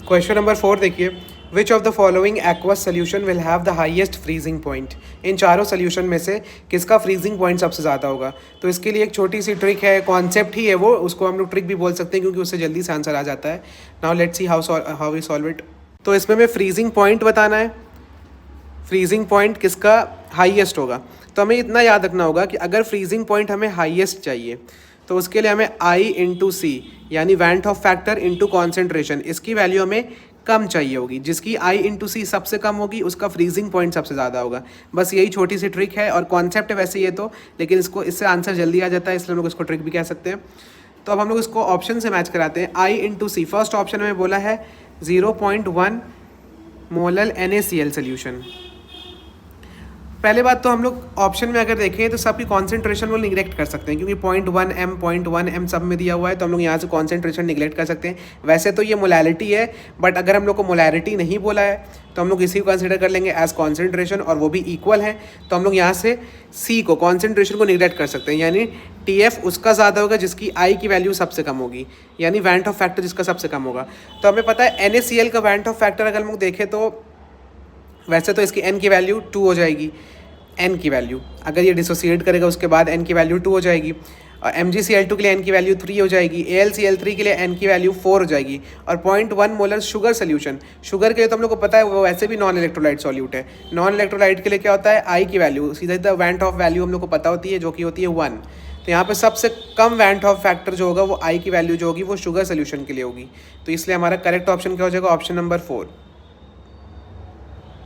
Question number 4 देखिए, which of the following aqueous solution will have the highest freezing point. इन चारों solution में से किसका फ्रीजिंग पॉइंट सबसे ज़्यादा होगा। तो इसके लिए एक छोटी सी ट्रिक है, कॉन्सेप्ट ही है वो, उसको हम लोग ट्रिक भी बोल सकते हैं क्योंकि उससे जल्दी से आंसर आ जाता है। Now let's see how we solve it. तो इसमें हमें फ्रीजिंग पॉइंट बताना है, फ्रीजिंग पॉइंट किसका हाईएस्ट होगा। तो हमें इतना याद रखना होगा कि अगर फ्रीजिंग पॉइंट हमें हाईएस्ट चाहिए तो उसके लिए हमें I इंटू सी यानी वैंट ऑफ फैक्टर इंटू कॉन्सेंट्रेशन, इसकी वैल्यू हमें कम चाहिए होगी। जिसकी I इंटू सी सबसे कम होगी उसका फ्रीजिंग पॉइंट सबसे ज़्यादा होगा। बस यही छोटी सी ट्रिक है और कॉन्सेप्ट है वैसे ये तो, लेकिन इससे आंसर जल्दी आ जाता है, इसलिए हम लोग इसको ट्रिक भी कह सकते हैं। तो अब हम लोग इसको ऑप्शन से मैच कराते हैं। I into C, first option में बोला है 0.1 मोलल NaCl सोल्यूशन। पहले बात तो हम लोग ऑप्शन में अगर देखें तो सबकी कॉन्सेंट्रेशन वो निगलेक्ट कर सकते हैं क्योंकि 0.1 m सब में दिया हुआ है, तो हम लोग यहाँ से कॉन्सेंट्रेशन निगलेक्ट कर सकते हैं। वैसे तो ये मोलैरिटी है, बट अगर हम लोग को मोलैरिटी नहीं बोला है तो हम लोग इसी को कंसिडर कर लेंगे एज कॉन्सेंट्रेशन और वो भी इक्वल है। तो हम लोग यहाँ से सी को, कॉन्सेंट्रेशन को निगलेक्ट कर सकते हैं, यानी TF उसका ज़्यादा होगा जिसकी I की वैल्यू सबसे कम होगी, यानी वैंट ऑफ फैक्टर जिसका सबसे कम होगा। तो हमें पता है NaCl का वैंट ऑफ फैक्टर अगर हम लोग देखें तो वैसे तो इसकी n की वैल्यू 2 हो जाएगी, n की वैल्यू अगर ये डिसोसिएट करेगा उसके बाद n की वैल्यू 2 हो जाएगी, और MgCl2 के लिए n की वैल्यू 3 हो जाएगी, AlCl3 के लिए n की वैल्यू 4 हो जाएगी। और 0.1 मोलर शुगर सोल्यूशन, शुगर के लिए तो हम लोग को पता है वो वैसे भी नॉन इलेक्ट्रोलाइट सॉल्यूट है। नॉन इलेक्ट्रोलाइट के लिए क्या होता है, I की वैल्यू सीधा सीधा वैंट ऑफ वैल्यू हम लोग को पता होती है जो कि होती है 1। तो यहाँ पे सबसे कम वैंट ऑफ फैक्टर जो होगा वो I की वैल्यू जो होगी वो शुगर सोल्यूशन के लिए होगी। तो इसलिए हमारा करेक्ट ऑप्शन क्या हो जाएगा, ऑप्शन नंबर 4।